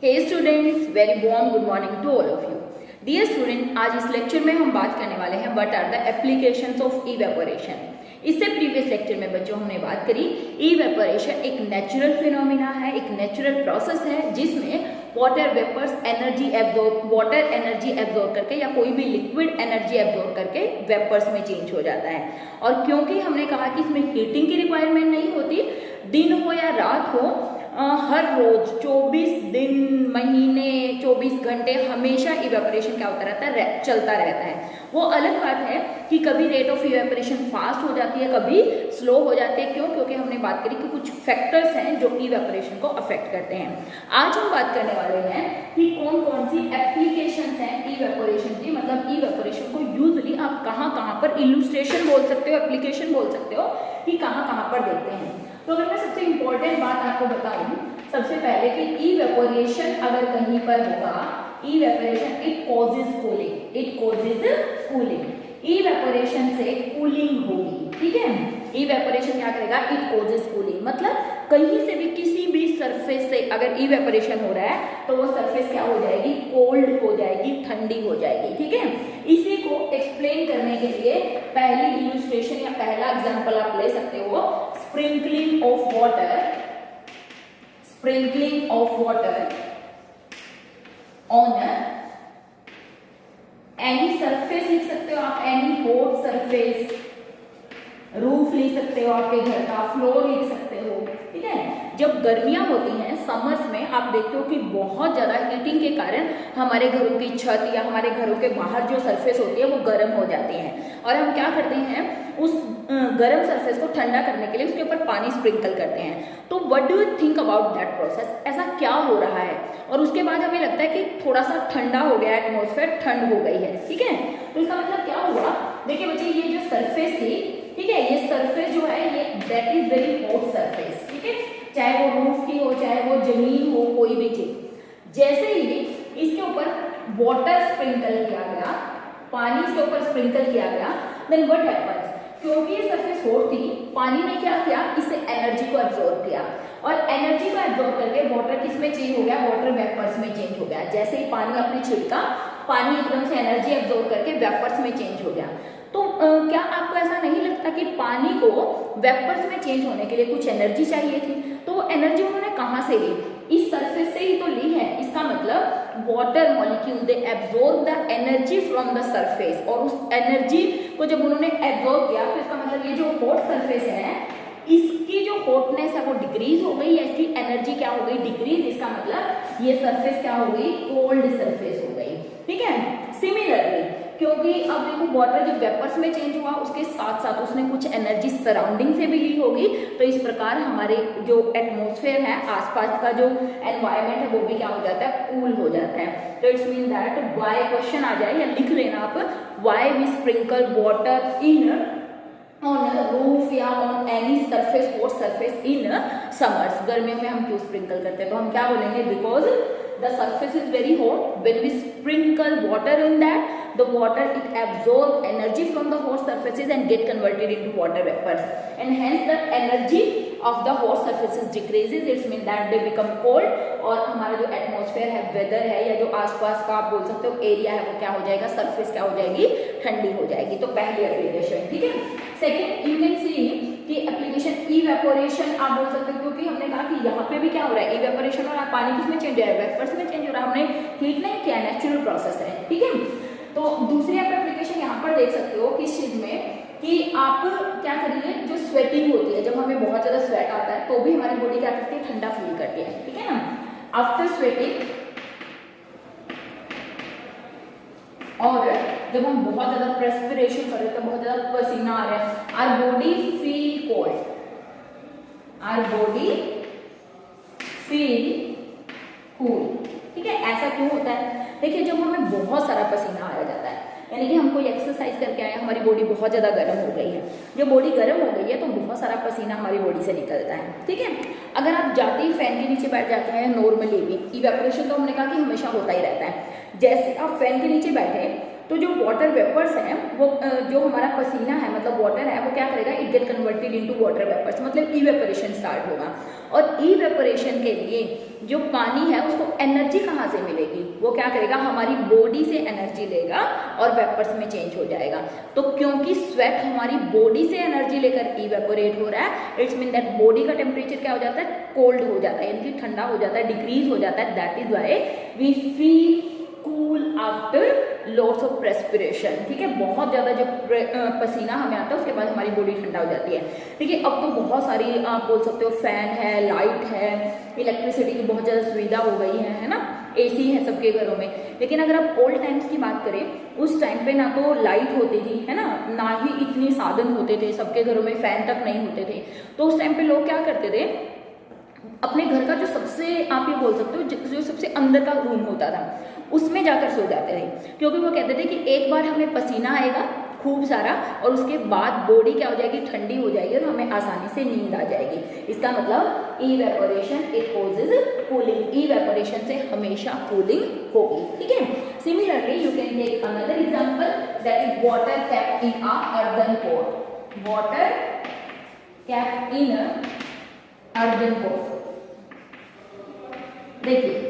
Hey students, very warm good morning to all of you. Dear student, आज इस lecture में हम बात करने वाले हैं what are the applications of evaporation. इससे प्रीवियस लेक्चर में बच्चों हमने बात करी इवेपोरेशन एक नेचुरल फिनोमिना है, एक नेचुरल प्रोसेस है जिसमें water vapours water energy absorb करके या कोई भी लिक्विड एनर्जी एब्जॉर्ब करके वेपर्स में चेंज हो जाता है। और क्योंकि हमने कहा कि इसमें हीटिंग की रिक्वायरमेंट नहीं होती, दिन हो या रात हो, हर रोज 24 दिन महीने 24 घंटे हमेशा इवेपोरेशन क्या होता रहता है, चलता रहता है। वो अलग बात है कि कभी रेट ऑफ इवेपोरेशन फास्ट हो जाती है, कभी स्लो हो जाती है। क्यों? क्योंकि हमने बात करी कि कुछ फैक्टर्स हैं जो इवेपोरेशन को अफेक्ट करते हैं। आज हम बात करने वाले हैं कि कौन कौन सी एप्लीकेशंस हैं इवेपोरेशन की, मतलब इवेपोरेशन को यूजुअली आप कहाँ कहाँ पर इलुस्ट्रेशन बोल सकते हो, एप्लीकेशन बोल सकते हो कि कहाँ पर देखते हैं। तो अगर मैं सबसे इंपॉर्टेंट बात आपको बताऊं, सबसे पहले कि इवेपोरेशन अगर कहीं पर होगा, evaporation it causes cooling, evaporation से कूलिंग होगी। ठीक है, इवेपोरेशन क्या करेगा, इट कॉजेज कूलिंग, मतलब कहीं से भी किसी भी सरफेस से अगर इवेपोरेशन हो रहा है तो वो सरफेस क्या हो जाएगी, कोल्ड हो जाएगी, ठंडी हो जाएगी। ठीक है, इसी को एक्सप्लेन करने के लिए पहली इलुस्ट्रेशन या पहला एग्जांपल आप ले सकते हो, sprinkling of water on any surface लिख सकते हो आप, any hot surface, रूफ लिख सकते हो आपके घर का, फ्लोर लिख सकते हो। ठीक है, जब गर्मियां होती हैं समर्स में आप देखते हो कि बहुत ज्यादा हीटिंग के कारण हमारे घरों की छत या हमारे घरों के बाहर जो सरफेस होती है वो गर्म हो जाती है, और हम क्या करते हैं, उस गर्म सरफेस को ठंडा करने के लिए उसके ऊपर पानी स्प्रिंकल करते हैं। तो what do you think about that process, ऐसा क्या हो रहा है? और उसके बाद हमें लगता है कि थोड़ा सा ठंडा हो गया, एटमॉस्फेयर ठंड हो गई है। ठीक है, तो इसका मतलब क्या हुआ, देखिए बच्चे ये जो सरफेस थी, ठीक है, ये सरफेस जो है ये that is very hot surface. ठीक है, चाहे वो रूफ की हो, चाहे वो जमीन हो, कोई भी चीज, जैसे ही इसके ऊपर वाटर स्प्रिंकल किया गया, पानी इसके ऊपर स्प्रिंकल किया गया, देन व्हाट हैपेंस, क्योंकि ये सरफेस हॉट थी, पानी ने क्या किया, इससे एनर्जी को एब्जॉर्ब किया, और एनर्जी को एब्जॉर्ब करके वाटर किस में चेंज हो गया, वाटर वेपर्स में चेंज हो गया। जैसे ही पानी अपने छिड़का, पानी एकदम से एनर्जी एब्जॉर्ब करके वेपर्स में चेंज हो गया। तो क्या आपको ऐसा नहीं लगता कि पानी को वेपर्स में चेंज होने के लिए कुछ एनर्जी चाहिए थी? तो वो एनर्जी उन्होंने कहाँ से ली, इस सरफेस से ही तो ली है। इसका मतलब water molecule they absorb the energy from the surface, और उस एनर्जी को जब उन्होंने एब्जॉर्ब किया तो इसका मतलब ये जो हॉट सरफेस है इसकी जो हॉटनेस है वो डिक्रीज हो गई, या इसकी एनर्जी क्या हो गई, डिक्रीज। इसका मतलब ये सरफेस क्या हो गई, कोल्ड सरफेस हो गई। ठीक है, सिमिलरली क्योंकि अब देखो वाटर जब वेपर्स में चेंज हुआ उसके साथ साथ उसने कुछ एनर्जी सराउंडिंग से भी ली होगी, तो इस प्रकार हमारे जो एटमॉस्फेयर है, आसपास का जो एनवायरनमेंट है वो भी क्या हो जाता है, कूल हो जाता है। तो it's mean that why question आ जाए या लिख लेना आप, why we sprinkle water in on roof या on any surface, hot surface in summers, गर्मियों में हम क्यों स्प्रिंकल करते हैं? तो हम क्या बोलेंगे, because the surface is very hot, when we sprinkle water in that, the water it absorb energy from the hot surfaces and get converted into water vapors, and hence the energy of the hot surfaces decreases, it means that they become cold, और हमारा जो atmosphere है, weather है, या जो आसपास का आप बोल सकते हो एरिया है, वो क्या हो जाएगा, सरफेस क्या हो जाएगी, ठंडी हो जाएगी। तो पहली एप्लीकेशन। ठीक है, सेकेंड यू कैन सी कि एप्लीकेशन इवेपोरेशन आप बोल सकते हो, क्योंकि हमने कहा कि यहाँ पे भी क्या हो रहा है, इवेपोरेशन हो रहा है, पानी किसमें चेंज हो रहा है, वेपर्स में चेंज हो रहा है, हमने हीट नहीं किया, नेचुरल प्रोसेस है। ठीक है, तो दूसरी आप एप्लीकेशन यहाँ पर देख सकते हो किस चीज में, कि आप क्या करिए, जो स्वेटिंग होती है, जब हमें बहुत ज्यादा स्वेट आता है तो भी हमारी बॉडी क्या करती है, ठंडा फील करती है। ठीक है ना, आफ्टर स्वेटिंग, और जब हम बहुत ज्यादा प्रेस्पिरेशन कर रहे हैं तो बहुत ज्यादा पसीना आ रहा है, our body feel cold, our body feel cool. ठीक है, ऐसा क्यों होता है? देखिए, जब हमें बहुत सारा पसीना आ जाता है, यानी कि हम कोई एक्सरसाइज करके आए, हमारी बॉडी बहुत ज्यादा गर्म हो गई है, जब बॉडी गर्म हो गई है तो बहुत सारा पसीना हमारी बॉडी से निकलता है। ठीक है, अगर आप जाते ही फैन के नीचे बैठ जाते हैं, नॉर्मली भी इवेपोरेशन तो हमने कहा कि हमेशा होता ही रहता है, जैसे आप फैन के नीचे बैठे तो जो वाटर वेपर्स हैं वो जो हमारा पसीना है मतलब वाटर है वो क्या करेगा, it get converted into water vapours, मतलब इवेपोरेशन स्टार्ट होगा। और इवेपोरेशन के लिए जो पानी है उसको एनर्जी कहाँ से मिलेगी, वो क्या करेगा, हमारी बॉडी से एनर्जी लेगा और वेपर्स में चेंज हो जाएगा। तो क्योंकि स्वेट हमारी बॉडी से एनर्जी लेकर इवेपोरेट हो रहा है, इट्स मीन दैट बॉडी का टेम्परेचर क्या हो जाता है, कोल्ड हो जाता है, यानी कि ठंडा हो जाता है, डिक्रीज हो जाता है। That is why we feel cool after lots of perspiration. ठीक है, बहुत ज्यादा जब पसीना हमें आता है उसके बाद हमारी बॉडी ठंडा हो जाती है। ठीक है, अब तो बहुत सारी आप बोल सकते हो फैन है, लाइट है, इलेक्ट्रिसिटी की बहुत ज्यादा सुविधा हो गई है ना, एसी है सबके घरों में। लेकिन अगर आप ओल्ड टाइम्स की बात करें, उस टाइम पे ना तो लाइट होती थी, है ना ही इतने साधन होते थे, सबके घरों में फैन तक नहीं होते थे। तो उस टाइम पे लोग क्या करते थे, अपने घर का जो सबसे आप ये बोल सकते हो जो सबसे अंदर का रूम होता था उसमें जाकर सो जाते थे, क्योंकि वो कहते थे कि एक बार हमें पसीना आएगा खूब सारा और उसके बाद बॉडी क्या हो जाएगी, ठंडी हो जाएगी और हमें आसानी से नींद आ जाएगी। इसका मतलब evaporation it causes cooling, evaporation से हमेशा कूलिंग होगी। ठीक है, similarly you can take another example that is water kept in a earthen pot. Water kept in earthen pot, देखिए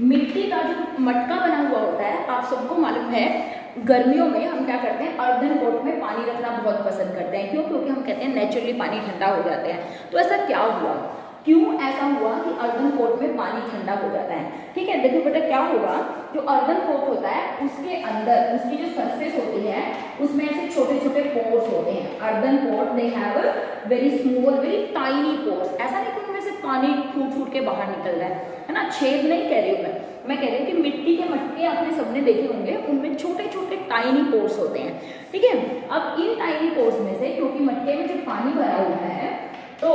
मिट्टी का जो मटका बना हुआ होता है, आप सबको मालूम है गर्मियों में हम क्या करते हैं, अर्दन पॉट में पानी रखना बहुत पसंद करते हैं। क्यों? क्योंकि हम कहते हैं नेचुरली पानी ठंडा हो जाता है। तो ऐसा क्या हुआ, क्यों ऐसा हुआ कि अर्दन पॉट में पानी ठंडा हो जाता है? ठीक है, देखो बेटा क्या होगा, जो अर्दन पॉट होता है उसके अंदर उसकी जो सरफेस होती है उसमें ऐसे छोटे छोटे पोर्स होते हैं। Earthen pot they have very small very tiny pores. ऐसा नहीं कि उनमें से पानी फूट फूट के बाहर निकल रहा है ना, छेद नहीं कह रही हूँ मैं कह रही हूँ कि मिट्टी के मटके आपने सबने देखे होंगे, उनमें छोटे छोटे टाइनी पोर्स होते हैं। ठीक है, अब इन टाइनी पोर्स में से क्योंकि मटके में जो पानी भरा हुआ है तो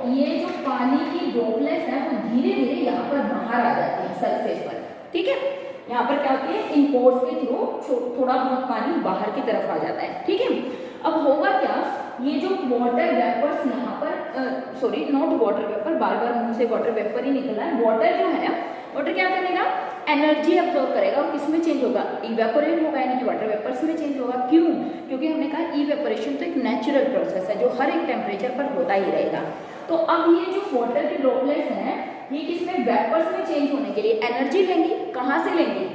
ये जो पानी की ड्रॉपलेट्स है वो धीरे धीरे यहाँ पर बाहर आ जाती है सरफेस पर। ठीक है, यहाँ पर क्या होती है, इन पोर्स के थ्रू थोड़ा बहुत पानी बाहर की तरफ आ जाता है। ठीक है, अब होगा क्या, ये जो वाटर वेपर्स यहाँ पर सॉरी नॉट वाटर वेपर, बार बार मुंह से वाटर वेपर ही निकल रहा है। वाटर जो है, वाटर क्या करेगा, एनर्जी अब्सॉर्ब करेगा और किसमें चेंज होगा, इवेपोरेट होगा, यानी कि वाटर वेपर्स में चेंज होगा। क्यों? क्योंकि हमने कहा इवेपोरेशन तो एक नेचुरल प्रोसेस है जो हर एक टेम्परेचर पर होता ही रहेगा। तो अब ये जो वाटर के ड्रॉपलेट्स हैं ये किसमें, वेपर्स में चेंज होने के लिए एनर्जी लेंगी। कहाँ से लेंगी,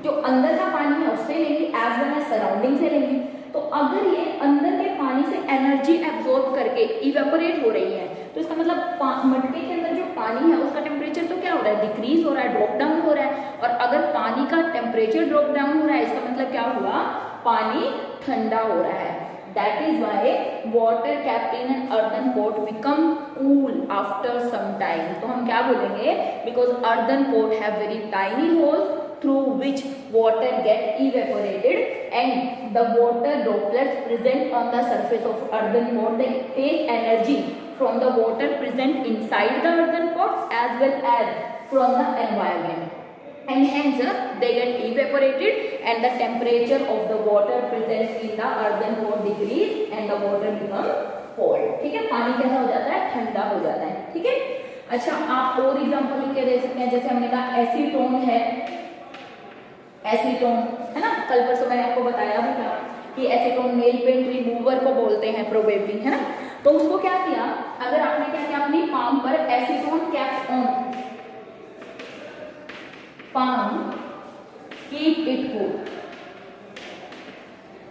जो अंदर का पानी है उससे लेंगी, एज वेल एज सराउंडिंग से लेंगी। तो अगर ये अंदर के पानी से एनर्जी एब्जॉर्ब करके इवेपोरेट हो रही है तो इसका मतलब मटके के अंदर जो पानी है उसका टेम्परेचर तो क्या हो रहा है, डिक्रीज हो रहा है, ड्रॉप डाउन हो रहा है। और अगर पानी का टेम्परेचर ड्रॉप डाउन हो रहा है इसका मतलब क्या हुआ, पानी ठंडा हो रहा है। That is why water kept in an earthen pot become cool after some time. तो हम क्या बोलेंगे, because earthen pot have very tiny holes through which water get evaporated and the water droplets present on the surface of earthen pot they take energy from the water present inside the earthen pot as well as from the environment. And hence they get evaporated and the temperature of the water present in the earthen pot decrease and the water become cold. ठीक है, पानी कैसा हो जाता है, ठंडा हो जाता है। ठीक है, अच्छा आप और एग्जांपल लिख दे सकते हैं, जैसे हमने कहा एसीटोन है, एसीटोन है ना, कल परसों मैंने आपको बताया भी था कि एसीटोन नेल पेंट रिमूवर को बोलते हैं प्रोबेबली, है ना। तो उसको क्या किया, अगर आपने क्या किया, अपनी पाम पर acetone cap on, palm keep it cool।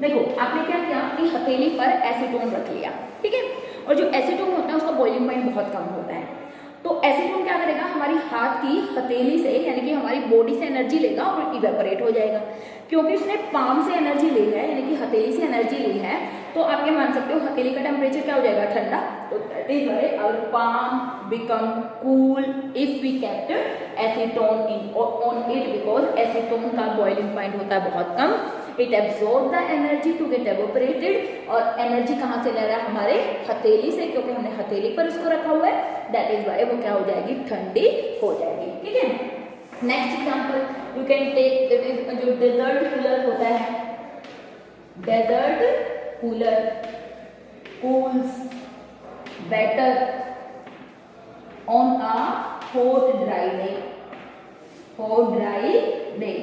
देखो आपने क्या किया, अपनी हथेली पर एसीटोन रख लिया। ठीक है, और जो एसीटोन होता है उसका बॉइलिंग पॉइंट बहुत कम होता है। तो एसीटोन क्या करेगा, हमारी हाथ की हथेली से यानी कि हमारी बॉडी से एनर्जी लेगा और इवेपोरेट हो जाएगा। क्योंकि उसने पाम से एनर्जी ली है यानी कि हथेली से एनर्जी ली है, तो आप ये मान सकते हो हथेली का टेम्परेचर क्या हो जाएगा, ठंडा। तो that is why our palm become cool if we kept acetone in on it, because acetone का बॉइलिंग पॉइंट होता है बहुत कम। It absorb the energy to get evaporated, और एनर्जी कहाँ से ले रहा है, हमारे हथेली से, क्योंकि हमने हथेली पर उसको रखा हुआ है। दैट इज व्हाई वो क्या हो जाएगी, ठंडी हो जाएगी। ठीक है, next example you can take जो डेजर्ट कूलर होता है, desert cooler cools better on a hot dry day, hot dry day।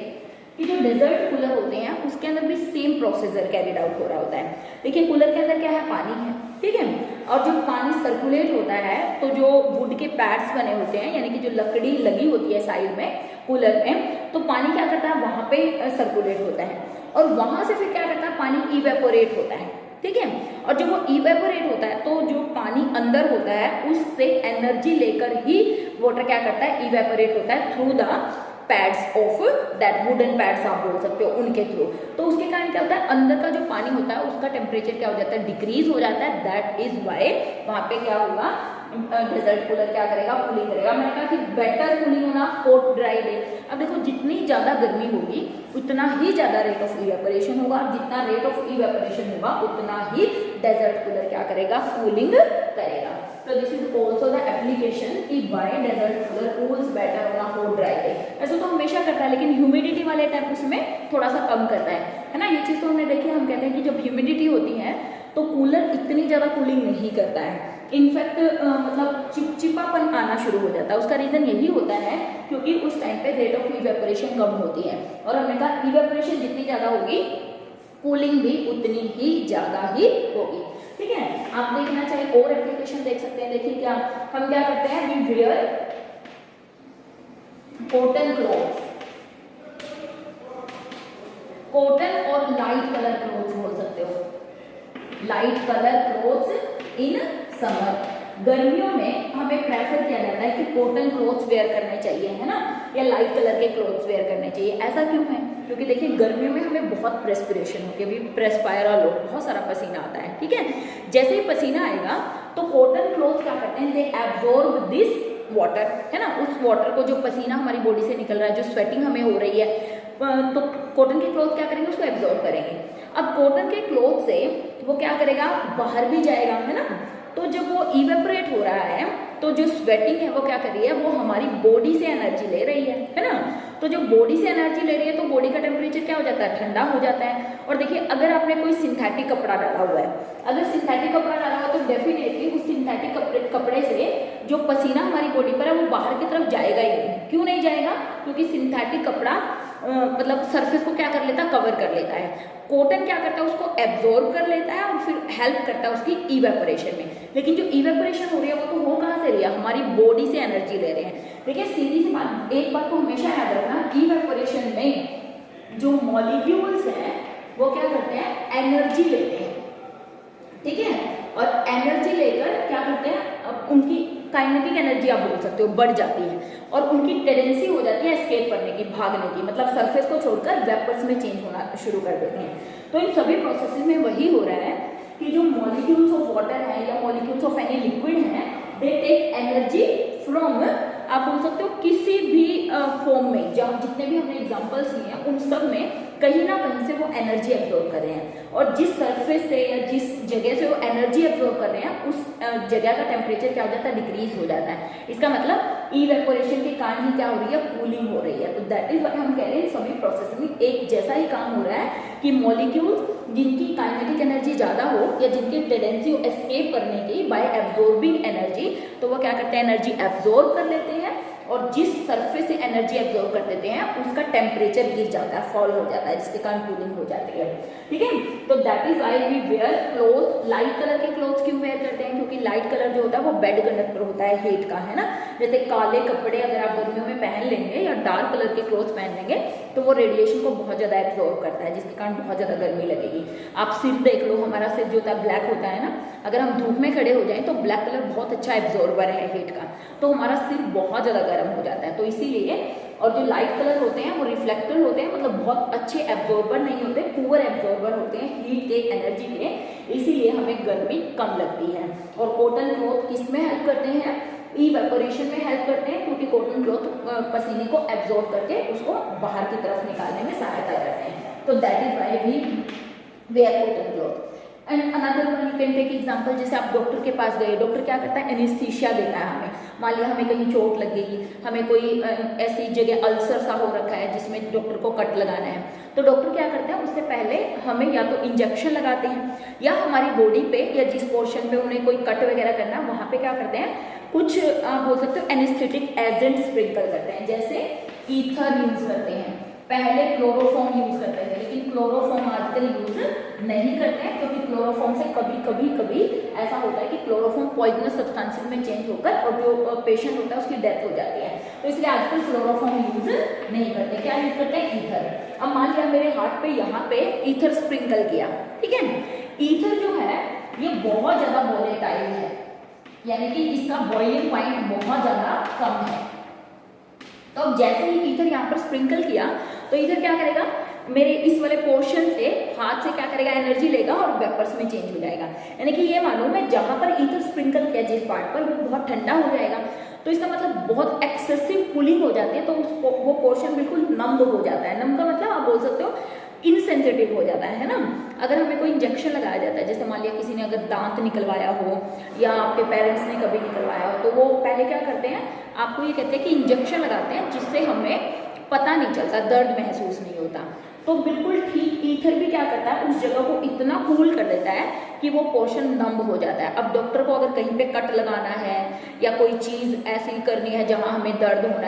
कि जो डेजर्ट कूलर होते हैं उसके अंदर भी सेम प्रोसीजर कैरिड आउट हो रहा होता है। देखिए कूलर के अंदर क्या है, पानी है, ठीक है, और जब पानी सर्कुलेट होता है तो जो वुड के पैड्स बने होते हैं, यानी कि जो लकड़ी लगी होती है साइड में कूलर में, तो पानी क्या करता है वहां पे सर्कुलेट होता है और वहां से फिर क्या करता है पानी इवेपोरेट होता है, ठीक है। और जब वो इवेपोरेट होता है तो जो पानी अंदर होता है उससे एनर्जी लेकर ही वाटर क्या करता है, इवेपोरेट होता है through the pads of that wooden pads आप बोल सकते हो उनके थ्रू। तो उसके कारण क्या होता है, अंदर का जो पानी होता है उसका टेम्परेचर क्या हो जाता है, डिक्रीज हो जाता है। दैट इज वाई वहां पे क्या होगा, डेजर्ट कूलर क्या करेगा, कूलिंग करेगा। मैंने कहा कि बेटर कूलिंग होना हॉट ड्राई डे। अब देखो जितनी ज्यादा गर्मी होगी उतना ही ज्यादा रेट ऑफ इवेपोरेशन होगा, जितना रेट ऑफ इवेपोरेशन होगा उतना ही डेजर्ट कूलर क्या करेगा, कूलिंग करेगा। तो this is also the application कि why desert cooler cools better on a hot dry day. ऐसा तो हमेशा करता है, लेकिन ह्यूमिडिटी वाले टाइम उसमें थोड़ा सा कम करता है ना। ये चीज तो हमने देखी, हम कहते हैं कि जब ह्यूमिडिटी होती है तो कूलर इतनी ज्यादा कूलिंग नहीं करता है, इनफैक्ट मतलब चिपचिपापन आना शुरू हो जाता है। उसका रीजन यही होता है क्योंकि उस टाइम पे रेट ऑफ इवेपोरेशन कम होती है, और हमने कहा इवेपोरेशन जितनी ज्यादा होगी कूलिंग भी उतनी ही ज्यादा ही होगी, ठीक है। आप देखना चाहे और एप्लीकेशन देख सकते हैं। देखिए क्या हम क्या करते हैं, we wear cotton clothes, cotton और लाइट कलर क्लॉथ्स बोल सकते हो, light colour clothes in summer. गर्मियों में हमें प्रेफर किया जाता है कि कॉटन क्लॉथ्स वेयर करने चाहिए, है ना, या लाइट कलर के क्लॉथ्स वेयर करने चाहिए। ऐसा क्यों है, क्योंकि देखिए गर्मियों में हमें बहुत प्रेस्पिरेशन होती है, प्रेस्पायर लो, बहुत सारा पसीना आता है, ठीक है। जैसे ही पसीना आएगा तो कॉटन क्लॉथ क्या करते हैं, दे एब्जॉर्ब दिस वाटर, है ना, उस वाटर को, जो पसीना हमारी बॉडी से निकल रहा है, जो स्वेटिंग हमें हो रही है, तो कॉटन के क्लॉथ क्या करेंगे, उसको एब्जॉर्ब करेंगे। अब कॉटन के क्लॉथ से वो क्या करेगा, बाहर भी जाएगा, है ना। तो जब वो इवेपोरेट हो रहा है तो जो स्वेटिंग है वो क्या कर रही है, वो हमारी बॉडी से एनर्जी ले रही है ना। तो जब बॉडी से एनर्जी ले रही है तो बॉडी का टेम्परेचर क्या हो जाता है, ठंडा हो जाता है। और देखिए अगर आपने कोई सिंथेटिक कपड़ा डाला हुआ है, अगर सिंथेटिक कपड़ा डाला हुआ है तो डेफिनेटली उस सिंथेटिक कपड़े से जो पसीना हमारी बॉडी पर है वो बाहर की तरफ जाएगा ही नहीं। क्यों नहीं जाएगा, क्योंकि सिंथेटिक कपड़ा मतलब सरफेस को क्या कर लेता है, कवर कर लेता है। कॉटन क्या करता है, उसको एब्जॉर्ब कर लेता है और फिर हेल्प करता है उसकी इवेपोरेशन में। लेकिन जो इवेपोरेशन हो रही है वो तो हो कहाँ से रही है, हमारी बॉडी से एनर्जी ले रहे हैं। देखिए सीधी सी बात, एक बात को हमेशा याद रखना, इवेपोरेशन में जो मॉलिक्यूल्स हैं वो क्या करते हैं, एनर्जी लेते हैं, ठीक है। और एनर्जी लेकर क्या करते हैं, उनकी काइनेटिक एनर्जी आप बोल सकते हो बढ़ जाती है और उनकी टेंडेंसी हो जाती है एस्केप करने की, भागने की, मतलब सरफेस को छोड़कर वेपर्स में चेंज होना शुरू कर देते हैं। तो इन सभी प्रोसेसेस में वही हो रहा है कि जो मॉलिक्यूल्स ऑफ वाटर है या मॉलिक्यूल्स ऑफ एनी लिक्विड है, दे टेक एनर्जी फ्रॉम, आप बोल सकते हो किसी भी फॉर्म में, जब जितने भी हमने एग्जांपल्स लिए हैं उन सब में कहीं ना कहीं से वो एनर्जी एब्जॉर्ब कर रहे हैं। और जिस सरफेस से या जिस जगह से वो एनर्जी एब्जॉर्ब कर रहे हैं उस जगह का टेम्परेचर क्या हो जाता है, डिक्रीज हो जाता है। इसका मतलब इवेपोरेशन के कारण ही क्या हो रही है, कूलिंग हो रही है। तो दैट इज व्हाई हम कह रहे हैं सभी प्रोसेस में एक जैसा ही काम हो रहा है कि मॉलिक्यूल्स जिनकी काइनेटिक एनर्जी ज्यादा हो या जिनकी टेंडेंसी हो एस्केप करने की बाय एब्जॉर्बिंग एनर्जी, तो वो क्या करते हैं, एनर्जी एब्जॉर्ब कर लेते हैं और जिस सरफेस से एनर्जी एब्जॉर्ब कर देते हैं उसका टेम्परेचर गिर जाता है, फॉल हो जाता है, जिसके कारण कूलिंग हो जाती है, ठीक है। तो that is why we wear cloth, light colour के क्लोथ्स क्यों वेयर करते हैं, क्योंकि लाइट कलर जो होता है वो बेड कंडक्टर होता है हीट का, है ना। जैसे काले कपड़े अगर आप गर्मियों में पहन लेंगे या डार्क कलर के क्लोथ पहन लेंगे तो वो रेडिएशन को बहुत ज्यादा एब्जॉर्ब करता है, जिसके कारण बहुत ज्यादा गर्मी लगेगी। आप सिर देख लो, हमारा सिर जो होता है ब्लैक होता है ना, अगर हम धूप में खड़े हो जाएं तो ब्लैक कलर बहुत अच्छा एब्जॉर्बर है हीट का, तो हमारा सिर बहुत ज्यादा गर्म हो जाता है। तो इसीलिए, और जो लाइट कलर होते हैं वो रिफ्लेक्टर होते हैं, मतलब बहुत अच्छे एब्जॉर्बर नहीं होते, पुअर एब्जॉर्बर होते हैं हीट के, एनर्जी के, इसीलिए हमें गर्मी कम लगती है। और कॉटन क्लॉथ किस में हेल्प करते हैं, इवेपोरेशन में हेल्प करते हैं, क्योंकि कॉटन क्लॉथ पसीने को एब्जॉर्ब करके उसको बाहर की तरफ निकालने में सहायता करते हैं। तो that is why we wear cotton cloth. And another one you can take example, जैसे आप डॉक्टर के पास गए, डॉक्टर क्या करता है, एनेस्थीसिया देता है हमें। मान लिया हमें कहीं चोट लग गई, हमें कोई ऐसी जगह अल्सर सा हो रखा है जिसमें डॉक्टर को कट लगाना है, तो डॉक्टर क्या करते हैं, उससे पहले हमें या तो इंजेक्शन लगाते हैं या हमारी बॉडी पे या जिस पोर्शन पे उन्हें कोई कट वगैरह करना है वहाँ पे क्या करते हैं, कुछ आप बोल सकते हो एनेस्थेटिक एजेंट स्प्रिंकल करते हैं, जैसे ईथर यूज करते हैं, पहले क्लोरोफॉर्म यूज करते थे, लेकिन क्लोरोफॉर्म आजकल यूज नहीं करते हैं, क्योंकि क्लोरोफॉर्म से कभी ऐसा होता है कि क्लोरोफॉर्म पॉइजनस सब्सटेंसेस में चेंज होकर और जो पेशेंट होता है उसकी डेथ हो जाती है, तो इसलिए आजकल क्लोरोफॉर्म यूज नहीं करते। क्या यूज करते हैं? ईथर। अब मान लिया मेरे हाथ पे यहाँ पे ईथर स्प्रिंकल किया, ठीक है। ईथर जो है ये बहुत ज्यादा वोलेटाइल है, यानी कि इसका बॉइलिंग पॉइंट बहुत ज्यादा कम है। तो अब जैसे ही ईथर यहाँ पर स्प्रिंकल किया तो ईथर क्या करेगा, मेरे इस वाले पोर्शन से हाथ से क्या करेगा, एनर्जी लेगा और वेपर्स में चेंज हो जाएगा। यानी कि ये मालूम है जहां पर ईथर स्प्रिंकल किया जिस पार्ट पर, वो बहुत ठंडा हो जाएगा, तो इसका मतलब बहुत एक्सेसिव कूलिंग हो जाती है, तो वो पोर्शन बिल्कुल नम्ब हो जाता है। नम्ब का मतलब आप बोल सकते हो इनसेंसिटिव हो जाता है ना। अगर हमें कोई इंजेक्शन लगाया जाता है, जैसे मान लिया किसी ने अगर दांत निकलवाया हो या आपके पेरेंट्स ने कभी निकलवाया हो, तो वो पहले क्या करते हैं, आपको ये कहते हैं कि इंजेक्शन लगाते हैं जिससे हमें पता नहीं चलता, दर्द महसूस नहीं होता। तो बिल्कुल ठीक ईथर भी क्या करता है, उस जगह को इतना कूल कर देता है कि वो पोर्शन नम्ब हो जाता है। अब डॉक्टर को अगर कहीं पे कट लगाना है या कोई चीज ऐसी करनी है जहां हमें दर्द हो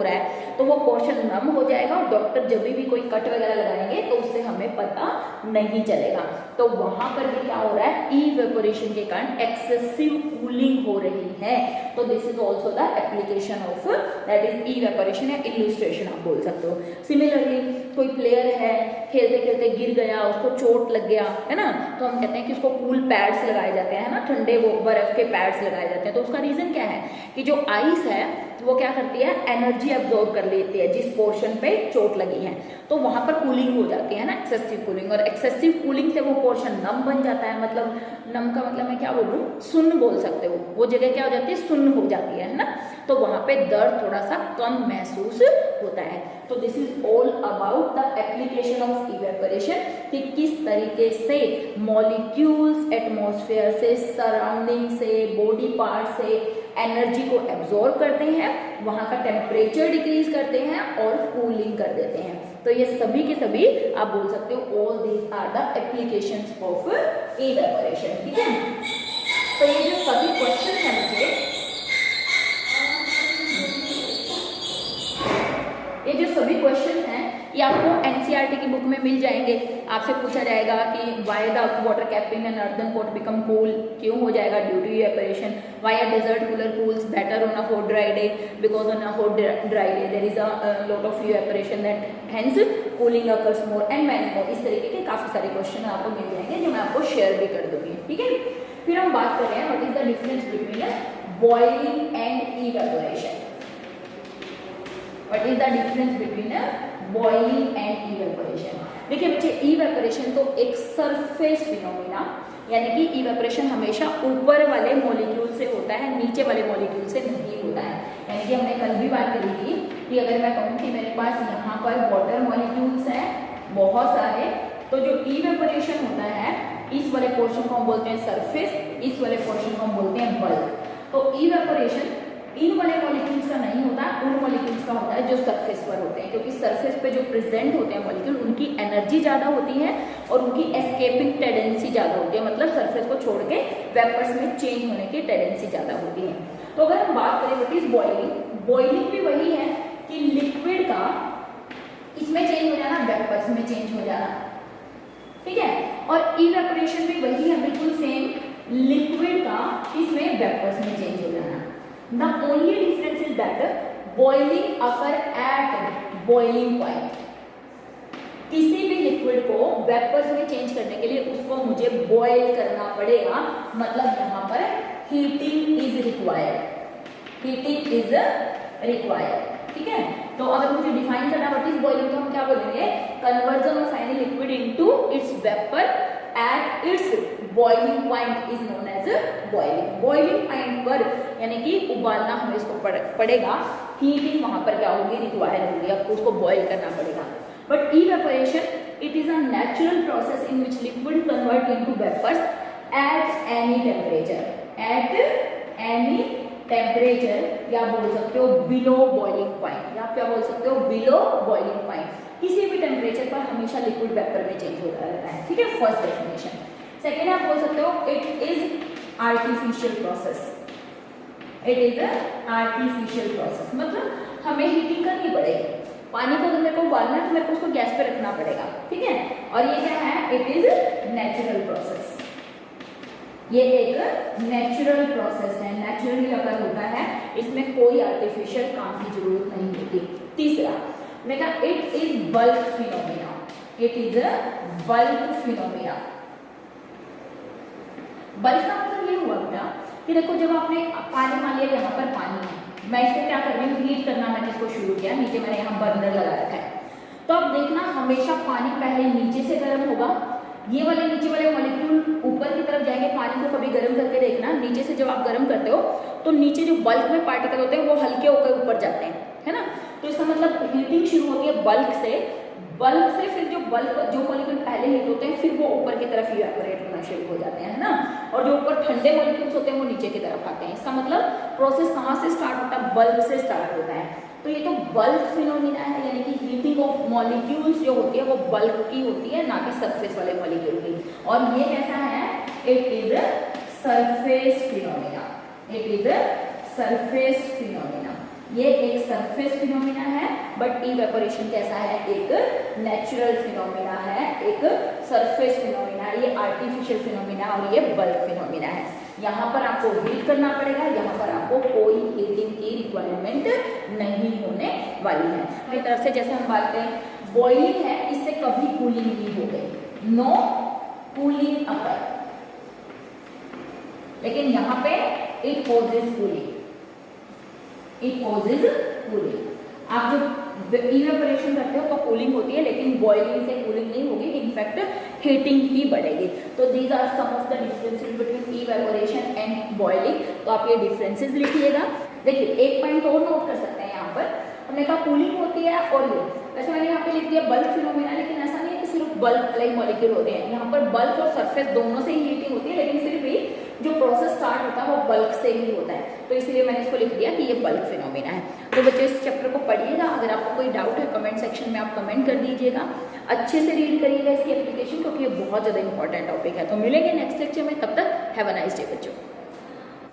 रहा है, तो वो पोर्शन नम्ब हो जाएगा और डॉक्टर जब भी कोई कट वगैरह लगाएंगे तो उससे हमें पता नहीं चलेगा। तो वहां पर भी क्या हो रहा है, इवेपोरेशन के कारण एक्सेसिव कूलिंग हो रही है। तो this is also the application of that is evaporation या इल्यूस्ट्रेशन आप बोल सकते हो। सिमिलरली कोई प्लेयर है, खेलते खेलते गिर गया, उसको चोट लग गया है ना, तो हम कहते हैं कि उसको कूल पैड्स लगाए जाते हैं ना, ठंडे वो बर्फ के पैड्स लगाए जाते हैं। तो उसका रीजन क्या है कि जो आइस है वो क्या करती है, एनर्जी अब्जॉर्ब कर लेती है जिस पोर्शन पे चोट लगी है, तो वहां पर कूलिंग हो जाती है ना, एक्सेसिव कूलिंग। और एक्सेसिव कूलिंग से वो पोर्शन नम बन जाता है, मतलब नम का मतलब मैं क्या बोलूं, सुन्न बोल सकते हो, वो जगह क्या हो जाती है, सुन्न हो जाती है ना, तो वहां पे दर्द थोड़ा सा कम महसूस होता है। तो this is all about the application of evaporation, कि किस तरीके से मॉलिक्यूल्स एटमॉस्फेयर से, सराउंडिंग से, बॉडी पार्ट से एनर्जी को एब्जॉर्ब करते हैं, वहां का टेम्परेचर डिक्रीज करते हैं और कूलिंग कर देते हैं। तो ये सभी के सभी आप बोल सकते हो all these are the applications of evaporation, ठीक है। तो ये जो सभी क्वेश्चन हैं मुझे, ये जो सभी क्वेश्चन हैं ये आपको एनसीईआरटी की बुक में मिल जाएंगे। आपसे पूछा जाएगा कि why the water keeping and earthen pot become cool, क्यों हो जाएगा due to evaporation, why a desert cooler cools better on a hot dry day, because on a hot dry day there is a lot of evaporation that hence cooling occurs more and many more. इस तरीके के काफी सारे question आपको मिल जाएंगे जो मैं आपको शेयर भी कर दूंगी, ठीक है। फिर हम बात कर रहे हैं what is the difference between boiling and evaporation. What is the difference between boiling and evaporation? देखिए बच्चे, इवेपोरेशन तो एक सरफेस फिनोमिना, यानी कि इवेपोरेशन हमेशा ऊपर वाले मॉलिक्यूल से होता है, नीचे वाले मॉलिक्यूल से नहीं होता है। यानी कि हमने कल भी बात करी थी कि अगर मैं कहूँ कि मेरे पास यहाँ पर वाटर मॉलिक्यूल्स हैं बहुत सारे, तो जो इवेपोरेशन होता है इस वाले पोर्शन को हम बोलते हैं सरफेस, इस वाले पोर्शन को हम बोलते हैं बल्क। तो इवेपोरेशन इन वाले मॉलिक्यूल्स का नहीं होता, उन मॉलिक्यूल्स का होता है जो सरफेस पर होते हैं, क्योंकि सरफेस पे जो प्रेजेंट होते हैं मॉलिक्यूल उनकी एनर्जी ज़्यादा होती है और उनकी एस्केपिंग टेंडेंसी ज़्यादा होती है, मतलब सरफेस को छोड़ के वेपर्स में चेंज होने की टेंडेंसी ज़्यादा होती है। तो अगर हम बात करें व्हाट इज बॉइलिंग, बॉइलिंग भी वही है कि लिक्विड का इसमें चेंज हो जाना, वेपर्स में चेंज हो जाना, ठीक है। और इवेपोरेशन भी वही है, बिल्कुल सेम, लिक्विड का इसमें वेपर्स में चेंज हो जाना। The only difference is that boiling occur at boiling point. किसी भी लिक्विड को वेपर्स में चेंज करने के लिए उसको मुझे बॉयल करना पड़ेगा, मतलब यहाँ पर heating is required, heating is required, ठीक है। तो अगर मुझे डिफाइन करना व्हाट इज बॉइलिंग, तो हम क्या बोलेंगे, conversion of any liquid into its vapour at its boiling point is known as boiling. Boiling point पर यानी कि उबालना हमें इसको पड़ेगा, हीटिंग वहां पर क्या होगी, रिक्वायर होगी, आपको उसको बॉयल करना पड़ेगा। But evaporation it is a natural process in which liquid convert into vapours at any temperature, at any temperature, या बोल सकते हो बिलो बॉइलिंग पॉइंट, या क्या बोल सकते हो बिलो बॉइलिंग पॉइंट। किसी भी टेम्परेचर पर हमेशा लिक्विड वेपर में चेंज होता रहता है, ठीक है, फर्स्ट डेफिनेशन। सेकेंड आप बोल सकते हो it is artificial process, it is a artificial process, मतलब हमें हीटिंग करनी पड़ेगी, पानी को अगर मेरे को उबालना है तो मेरे को उसको गैस पे रखना पड़ेगा, ठीक है। और ये क्या है, इट इज नेचुरल प्रोसेस, ये एक नेचुरल प्रोसेस है, नेचुरली अगर होता है, इसमें कोई आर्टिफिशियल काम की जरूरत नहीं होती। तीसरा मैं कहा it is bulk phenomena, it is a bulk phenomena. Bulk का मतलब ये हुआ बेटा कि देखो जब आपने पानी मान लिया, यहाँ पर पानी है, मैं इसको क्या कर रही हूँ, हीट करना मैंने इसको शुरू किया, नीचे मैंने यहाँ बर्नर लगा रखा है। तो अब देखना हमेशा पानी पहले नीचे से गर्म होगा, ये वाले नीचे वाले मॉलिक्यूल ऊपर की तरफ जाएंगे। पानी को कभी गर्म करके देखना, नीचे से जब आप गर्म करते हो तो नीचे जो बल्क में पार्टिकल होते हैं वो हल्के होकर ऊपर जाते हैं, है ना। तो इसका मतलब हीटिंग शुरू होती है बल्क से, बल्क से फिर जो मॉलिक्यूल पहले हीट होते हैं फिर वो ऊपर की तरफ इवेपोरेट होना शुरू हो जाते हैं, है ना। और जो ऊपर ठंडे मॉलिक्यूल्स होते हैं वो नीचे की तरफ आते हैं। इसका मतलब प्रोसेस कहाँ से स्टार्ट होता है, बल्क से स्टार्ट होता है। तो ये तो बल्क फिनोमिना है, यानी कि हीटिंग ऑफ मॉलिक्यूल्स जो होती है वो बल्क की होती है, ना कि सरफेस वाले मॉलिक्यूल की। और ये कैसा है, it is surface phenomena, it is surface phenomena. ये एक सरफेस फिनोमिना है, बट इवेपोरेशन कैसा है, एक नेचुरल फिनोमिना है, एक सरफेस फिनोमिना है, ये आर्टिफिशियल फिनोमिना और ये बल्क फिनोमिना है। यहाँ पर आपको हीट करना पड़ेगा, यहाँ पर आपको कोई हीटिंग की रिक्वायरमेंट नहीं होने वाली है। मेरी तरफ से जैसे हम बात करें बॉइलिंग है, इससे कभी कूलिंग नहीं हो गई, नो कूलिंग अपर, लेकिन यहाँ पे it causes cooling, it causes cooling. आप जब इवेपोरेशन करते हो तो कूलिंग होती है, लेकिन बॉइलिंग से कूलिंग नहीं होगी, इनफैक्ट हीटिंग ही बढ़ेगी। तो these are some of the differences between evaporation and boiling. तो आप ये डिफरेंसेस लिखिएगा। देखिए एक पॉइंट और नोट कर सकते हैं, यहाँ पर हमने कहा कूलिंग होती है और ये वैसे मैंने यहाँ पे लिख दिया बल्क फिनोमिना, लेकिन ऐसा नहीं है कि सिर्फ बल्क वाले मॉलिक्यूल होते हैं। यहाँ पर बल्क और सरफेस दोनों से ही हीटिंग होती है, लेकिन फिर भी जो प्रोसेस स्टार्ट होता है वो बल्क से ही होता है। तो इसलिए मैंने इसको लिख दिया कि ये बल्क फिनोमिना है। तो बच्चों इस चैप्टर को पढ़िएगा, अगर आपको कोई डाउट है कमेंट सेक्शन में आप कमेंट कर दीजिएगा। अच्छे से रीड करिएगा इसकी एप्लीकेशन, क्योंकि ये बहुत ज़्यादा इंपॉर्टेंट टॉपिक है। तो मिलेंगे नेक्स्ट लेक्चर में, तब तक हैव अ नाइस डे बच्चों।